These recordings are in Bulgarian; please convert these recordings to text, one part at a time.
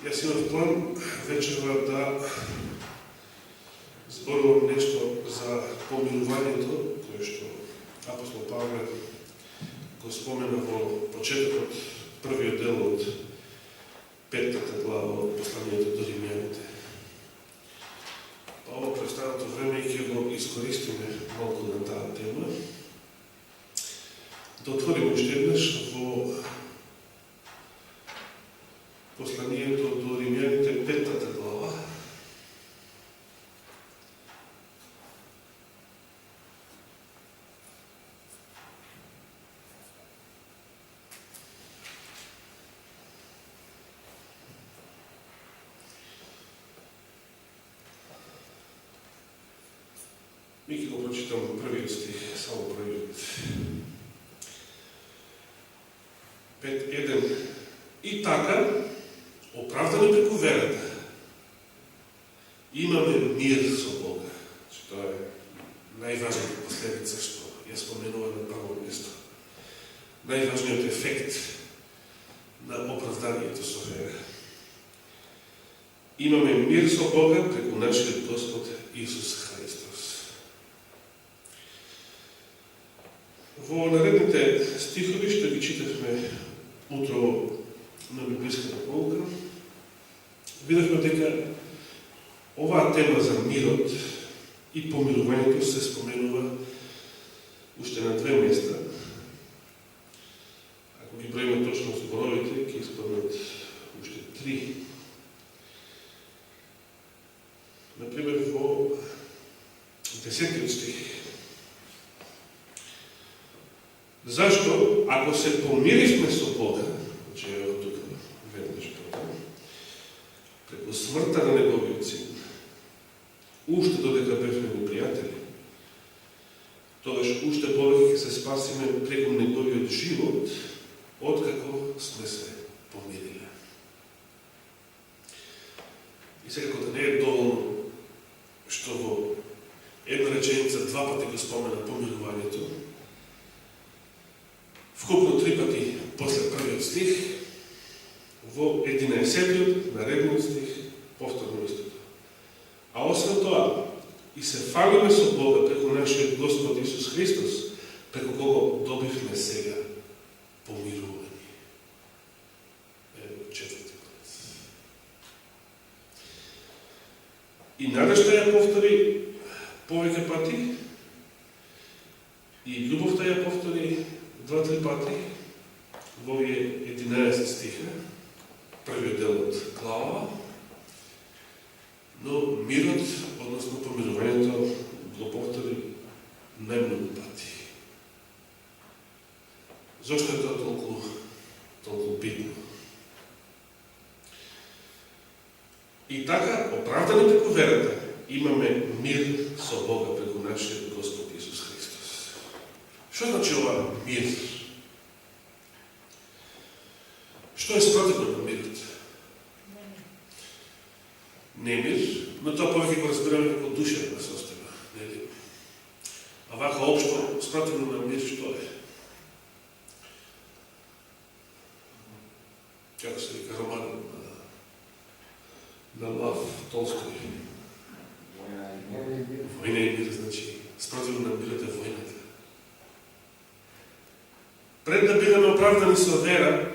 Јас имав план вечерва да зборувам нешто за помирувањето, кое што апостол Павле го спомена во почетокот, првиот дел од 5-та глава од посланието до римјаните. Па ово престанато време ќе го искористиме малку на таа тема. Да отвориме уште еднаш во посланието до римјаните 5-та глава. Ми ќе го прочитам првиот стих, само првиот. 5:1. И така, оправдани преку верата, имаме мир со Бога. Тоа е најважната последица што ја споменува на прво место. Најважниот ефект на оправданието со вера. Имаме мир со Бога преку нашиот Господ Исус Христос. Во наредните стихови што ги читавме утро на библиската полка, видовме дека оваа тема за мирот и помирувањето се споменува уште на две места. Ако ги броиме точно зборовите, ќе испаднат уште 3. Например, во 10 стих. Зашто, ако се помиришме со Бога, че е од тука, веднаш преку смртта на неговиот син, уште додека бевме непријатели, тогаш уште повеќе ќе се спасиме преку неговиот живот, откако сме се помириле. И секако да не е доволно што во една реченица 2 пати го спомена помирувањето, вкупно 3 пати после првиот стих, во 11-тиот наредниот стих повторно истото. А освен тоа, и се фалиме со Бога преку нашиот Господ Исус Христос, преку кого добивме сега помирување. Ево 4-ти пат. И надежта ја повтори повеќе пати, и љубовта ја повтори 2-3 пати во овие 11 стиха, првиот дел од глава, но мирот, односно помирувањето, го повтори најмногу пати. Зошто е тоа толку битно? И така, оправдани преку верата, имаме мир со Бога преку нашиот Господ Исус Христос. Што значи ова мир? Што е спротивно на мирот? Немир, но тоа повеќе го разбираме како душевна состојба, нели? А вака општо спротивно на мир што е? Како се вика роман на Лав Толстој. Војна и мир, значи, спротивно на мирот е војната. Пред да бидеме оправдани со вера,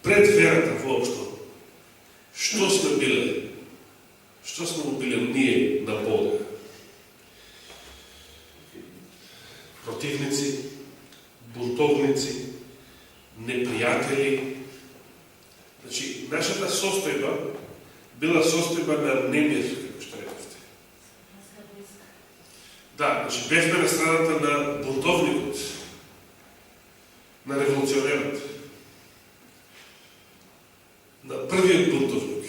пред верата воопшто, што сме биле? Што сме биле ние на Бога? Противници, бунтовници, непријатели. Значи, нашата состојба била состојба на немир, како што рековте. Да, значи, бевме на страната на бунтовникот, на револуционерот, на првиот бунтовник,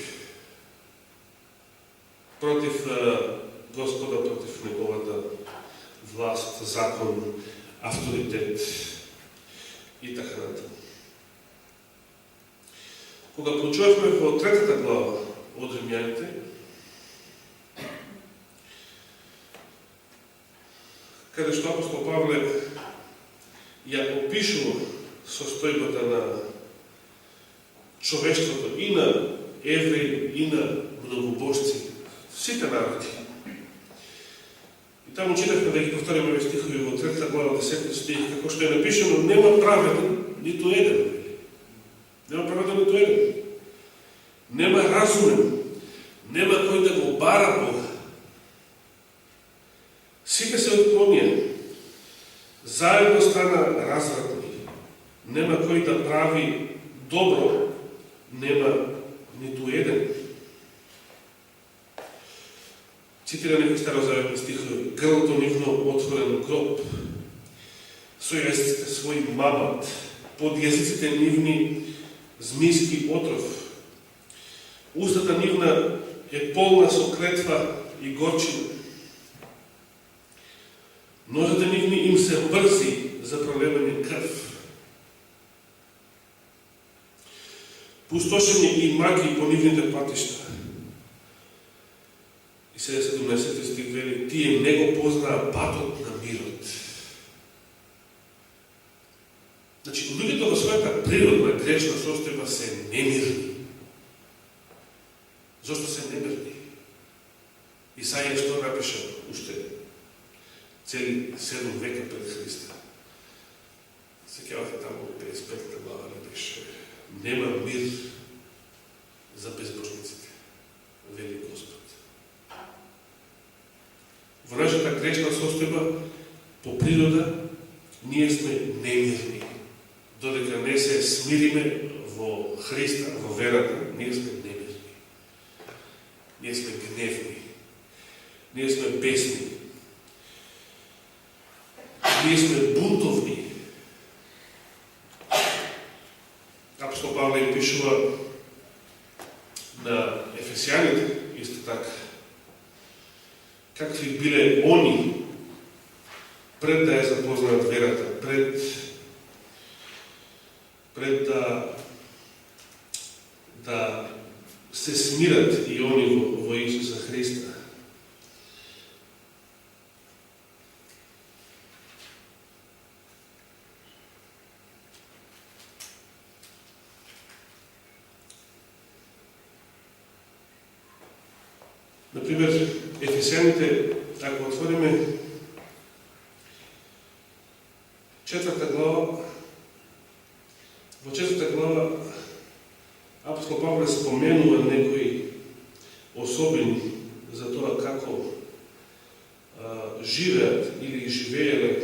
против Господа, против неговата власт, закон, авторитет и така натаму. Кога проучувавме во 3-та глава од Римјаните, каде што апостол Павле ја опишува состојбата на човештвото и на евреи и на многобожци, сите народи. И таму читахме да ги повториме овие стихови во 3 глава 10 стих, како што е напишено, нема праведен ниту еден. Нема праведен ниту еден. Нема разумен, нема кој да го бара Бога. Сите се отклонија, заедно стана развратни. Нема кој да прави добро, нема ниту еден. Цитира некој старозаветни стихови. Грлото нивно отворен гроб, со јазиците своји мамат, под јазиците нивни змијски отров. Устата нивна е полна со клетва и горчина. Ножите нивни им се брзи за пролевање крв. Пустошење и магии по нивните патишта. И сега 17 стих вели, тие не го познаа патот на мирот. Значи, луѓето во својата природна грешна состојба се немирни. Зошто се немирни? Исаија што напиша уште цели 7 века пред Христа. Сеќавате таму 55 глава напише, нема мир за безбожниците, вели Господ. Во нашата грешна состојба, по природа, ние сме немирни. Додека не се смириме во Христа, во верата, ние сме немирни. Ние сме гневни. Ние сме бесни. Ние сме бунтовни. Апостол Павле им пишува на ефесијаните, исто така, какви биле они пред да ја запознаат верата, пред да се смират и они во Исуса Христа. Например, Ефесијаните, ако отвориме 4 глава, во 4 глава апостол Павле споменува некои особени за тоа како живеат или живееле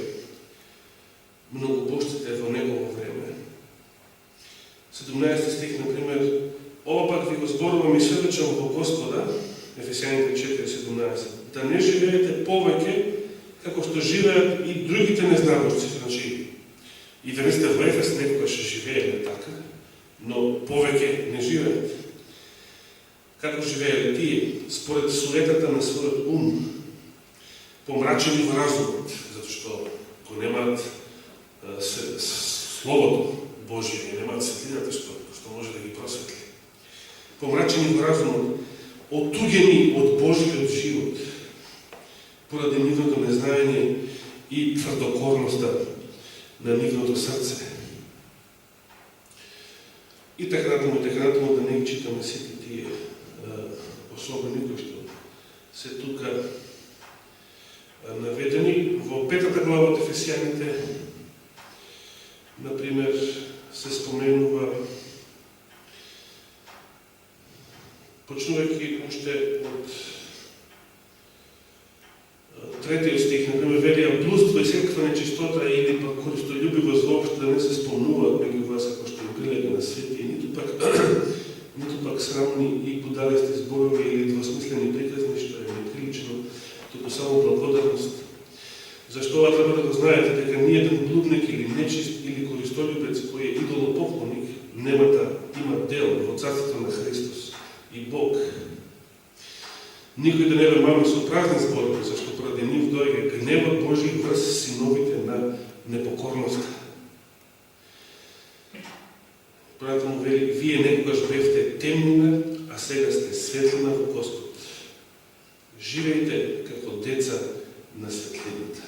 многобожците во негово време. 17 стих, например, ова пак ви го зборувам и сведочам во Господа, Ефесијаните 4:17, да не живеете повеќе како што живеат и другите незнабожци. Значи, и верниците во Ефес некогаш живееле така, но повеќе не живеат. Како живееле тие? Според суетата на својот ум, помрачени во разумот, затоа што го немаат Словото Божие, немаат светлината што може да ги просветли. Помрачени во разумот, отуѓени од Божиот живот, поради нивното незнаење и тврдокорноста на нивното срце. И така натаму, да не ги читаме сите тие особени кои што се тука наведени. Во 5 глава од Ефесијаните, например, се споменува, почнувајќи уште од 3 стих, например, вели, блудство и секаква нечистота или пак користолюбивост воопшто да не се спомнуваат меѓу вас, како што им прилега на свети, ниту пак срамни и будалести зборови или двосмислени приказни, што е неприлично, туку само благодарност. Зашто ова треба да го знаете, дека ниеден блудник или нечист или користолюбец кој е идолопоклоник има дел во царството на Христос и Бог. Никој да не ве мами со празни зборови, зашто поради нив дојде гневот Божи врз синовите на непокорноста. Понатаму вели, вие некогаш бевте темнина, а сега сте светлина во Господ. Живејте како деца на светлината.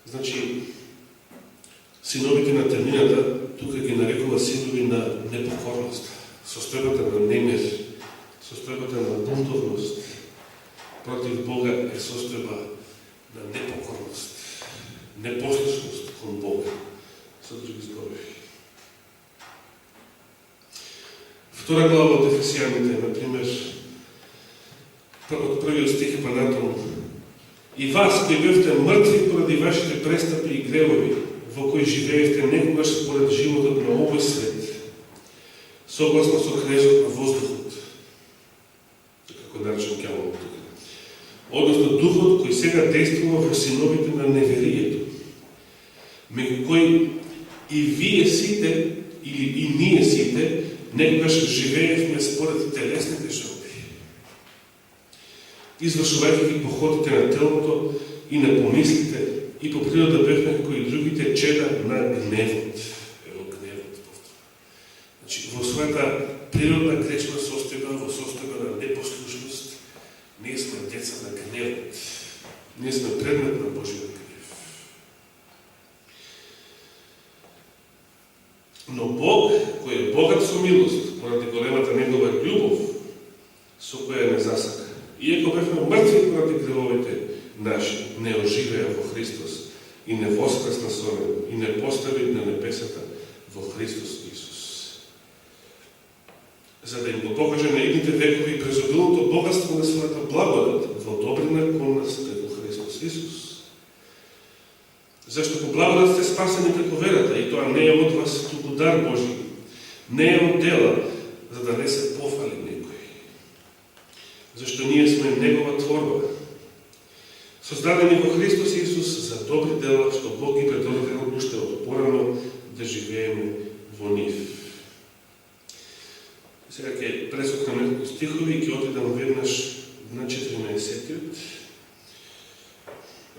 Значи, синовите на темнината, тука ги нарекува синови на непокорност. состојбата на немир, состојбата на бунтовност против Бога е состојба на непокорност, непослушност кон Бога, со други зборови. Втора глава од Ефесијаните, например, од првиот стих па натаму: и вас, кои бевте мртви поради вашите престапи и гревови, во кои живеевте некогаш според животот на овој свет, согласно со кнезот на воздухот, како наречен ѓаволот тука, односно духот кој сега действува во синовите на неверието, меѓу кои и вие сите, или и ние сите, некогаш живеевме според телесните желби, извршувајќи ги походите на телото и на помислите, и по природа бевме како и другите чеда на гневот. Ево гневот повтора. Значи, во својата природна грешна состојба, во состојба на непослушност, ние сме деца на гневот. Ние сме предмет на Божиот гнев. Но Бог, кој е богат со милост, поради големата негова љубов, со која не засака, иако бевме мртви поради гревовите наши, не оживеа во Христос и не воскресна со него и не постави на небесата во Христос Исус. За да им го покаже на идните векови презобилното богатство на својата благодат во добрина кон нас како Христос Исус. Зашто по благодат сте спасени преку верата, и тоа не е од вас, туку дар Божи, не е од дела, за да не се пофали некој. Зашто ние сме Негова творба, создадени во Христос Исус за добри дела, што Бог ги предодредил уште од порано да живееме во нив. Сега ќе пресокнам неколку стихови и ќе отидам веднаш на 14-тиот.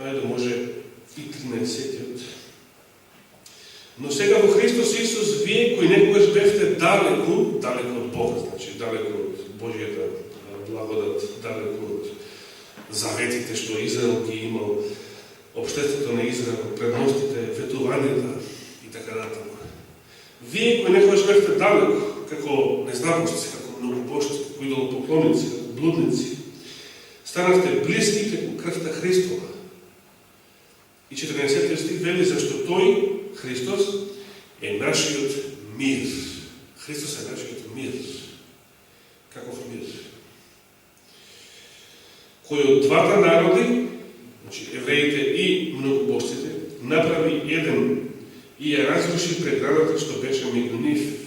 Ајде да може и 13-тиот. Но сега во Христос Исус, вие кои некогаш бевте далеку од Бога, значи далеку од Божијата благодат, далеку од заветите што Израел ги имал, општеството на Израел, предностите, ветувањата и така натаму. Вие кои некогаш бевте далеку, како незнабожци, како многобожци, како идолопоклоници, како блудници, станавте блиски како крвта Христова. И 14 стих вели, зашто тој, Христос, е нашиот мир. Христос е нашиот мир. Каков мир? Кој од двата народи, значи евреите и многобожците, направи еден и ја разруши преградата што беше меѓу нив.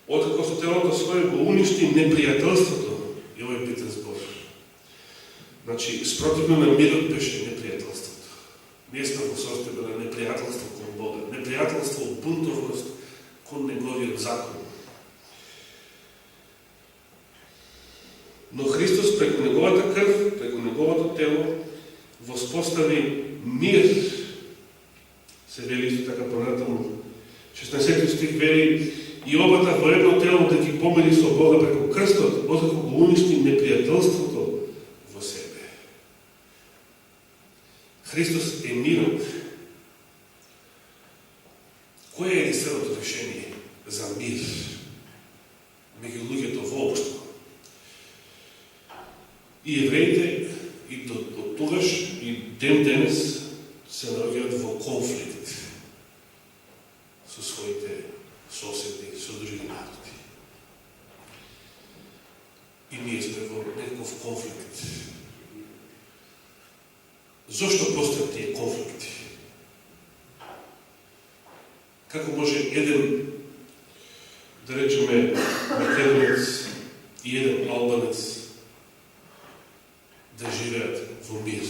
Откако со телото свое го уништи непријателството, и овој битен збор. Значи, спротивно на мирот беше непријателството. Ние сме во состојба на непријателство кон Бога, непријателство, бунтовност кон Неговиот закон. Но Христос преку Неговата крв, преку Неговото тело, воспостави мир. Се вели исто така понатаму. 16 стих вели, и обата во едно тело да ги помири со Бога преку крстот, откако го уништи непријателството во себе. Христос е мирот. Кој е единственото решение за мир меѓу луѓето воопшто? И евреите, и од тогаш, и ден денес се наоѓаат во конфликт со своите соседи, со други народи. И ние сме во некаков конфликт. Зошто постојат тие конфликти? Како може еден, да речеме, македонец и еден албанец да живеат во мир?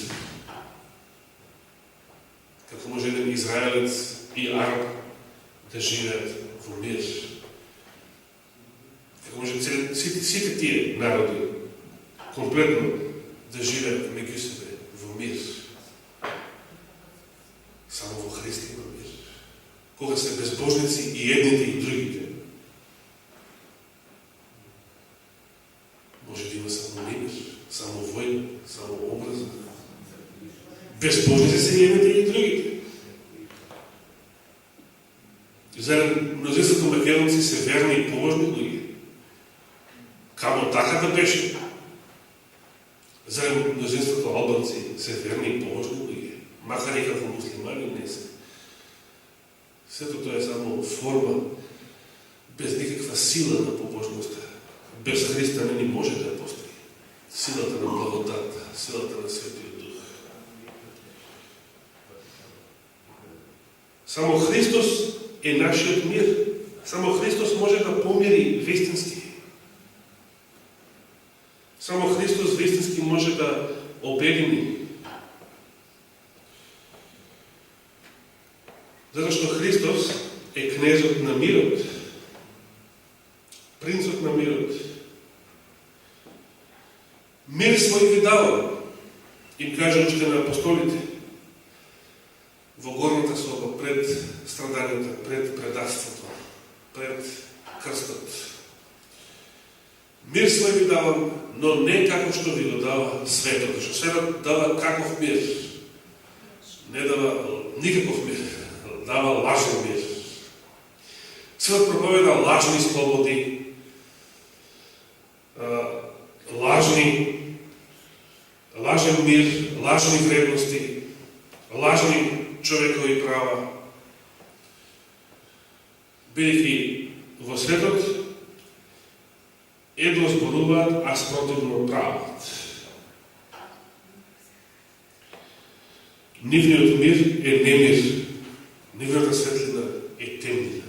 Како може еден израелец и араб да живеат во мир? Како може сите тие народи комплетно да живеат меѓу себе во мир? Само во Христа има мир. Кога се безбожници и едните и другите, може да има само немир, само војна, само образа. Безбожници се и едните и другите. Зарад множеството македонци се верни и положни луѓе. Камо така да беше. Зарем мнозинството албанци се верни и положни луѓе, макар и како муслимани не се. Сето тоа е само форма, без никаква сила на побожноста. Без Христа не ни може да ја постои. Силата на благодата, силата на Светиот Дух. Само Христос е нашиот мир. Само Христос може да помири вистински. Само Христос вистински може да обедини. Затоа што Христос е кнезот на мирот, принцот на мирот. Мир свој ви дава, им кажа уште на апостолите, во горната соба, пред страдањата, пред предавството, пред крстот. Мир свој ви давам, но не како што ви го дава светот, што светот дава каков мир. Не дава никаков мир, дава лажен мир. Светот проповеда лажни слободи, лажен мир, лажни вредности, лажни човекови права. Бидејќи во светот едно зборуваат, а спротивно прават. Нивниот мир е немир, нивната светлина е темнина.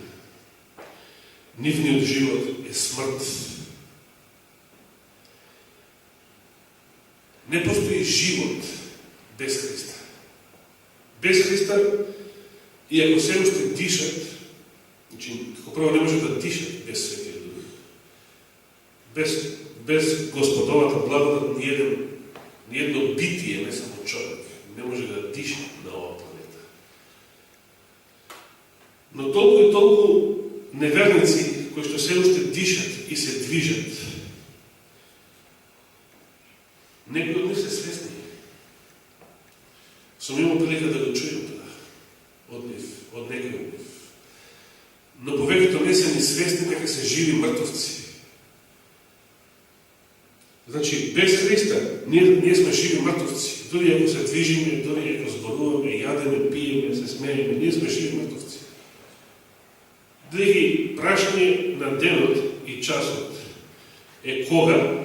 Нивниот живот е смрт. Не постои живот без Христа. Без Христа, и ако се уште дишат, значи, како прво не може да дишат без Светиот Дух. Без Господовата благодат ни едно битие, не само човек, не може да диша на оваа планета. Но толку и толку неверници, кои што се уште дишат и се движат, некои од нив се свесни. Сум имал прилика да го чујам тоа од нив, од некои од нив. Но повеќето не се ни свесни дека се живи мртовци. Значи, без Христа ние сме живи мртовци. Дори ако се движиме, дори ако зборуваме, јадеме, пиеме, се смееме, ние сме живи мртовци. Други прашање на денот и часот е кога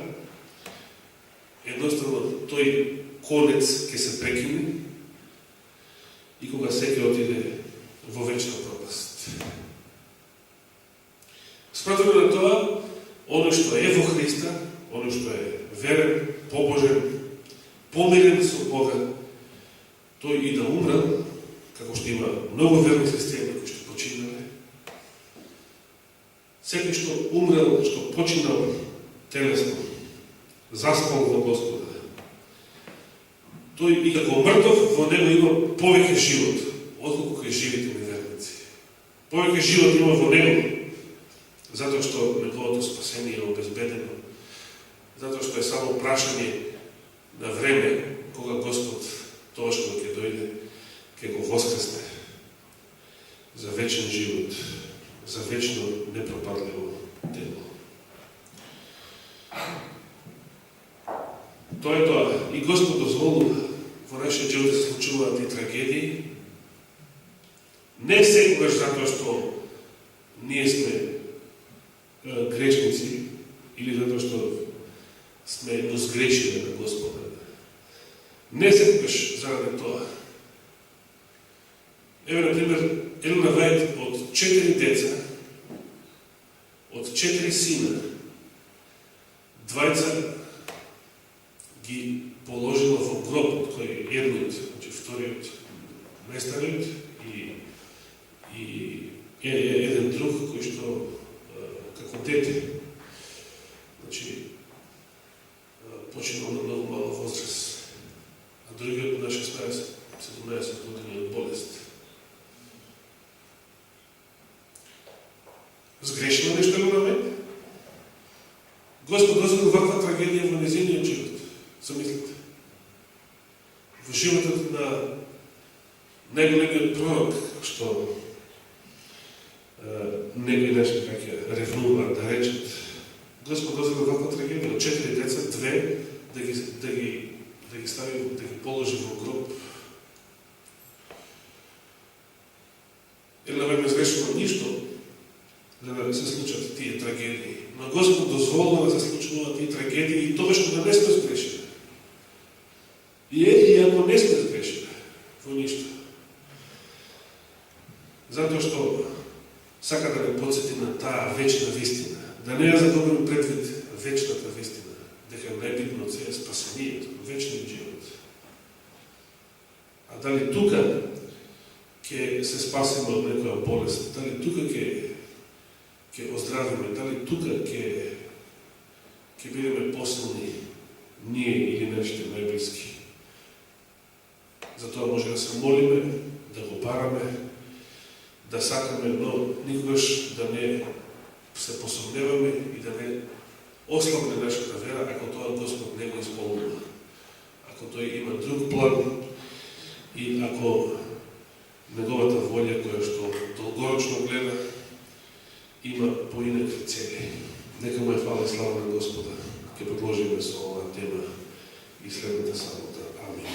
едноставно тој конец ќе се прекине и кога секој отиде во вечна пропаст. Спротивно на тоа, оно што е во Христа, оно што е верен, побожен, помирен со Бога, тој и да умра, како што има многу верни христијани кои што починале, секој што умрел, што починал телесно, заспал во Господа, тој и како мртов во него има повеќе живот, отколку кај живите неверници. Повеќе живот има во него, затоа што неговото спасение е обезбедено, затоа што е само прашање на време, кога Господ, тоа што ќе дојде, ќе го воскресне за вечен живот, за вечно непропадливо дело. Тоа е тоа. И Господ дозволува во нашиот живот да се случуваат и трагедии, не секогаш затоа што ние сме грешници или затоа што сме возгрешени на Господа. Не секогаш заради тоа. Еве, например, Елена Вајд од 4 деца, од 4 сина, 2 ги положила во гроб, од кој едниот, значи вториот, најстариот и еден друг кој што како дете, значи починал на многу мала возраст, а другиот на 16-17 години од болест. Сгрешила нешто Елена Вајд? Господ дозволи ваква трагедија во незиниот живот. Замислите. Во животот на најголемиот пророк, што некои нешто како ревнуваат да речат. Господ дозема ваква трагедија, 4 деца, 2 да ги стави, да ги положи во гроб. Едно време извешено ништо да се случат тие трагедии. Но Господ дозволува да се случуваат тие трагедии и тоа што да не сме сгрешили. И ако не сме сгрешили во ништо. Затоа што сака да не подсети на таа вечна вистина. Да не ја загубим предвид вечната вистина. Дека најбитно е спасението, вечниот живот. А дали тука ќе се спасиме од некоја болест, дали тука ќе оздравиме, дали тука ќе бидеме посилни ние или нашите најблиски. Затоа може да се молиме, да го бараме, да сакаме, но никогаш да не се посомневаме и да не ослабне нашата вера, ако тоа Господ не го исполнува. Ако тој има друг план и ако неговата волја, која што долгорочно гледа, има поинакви цели. Нека му е фала и слава на Господа. Ќе продолжиме со оваа тема и следната сабота. Амин.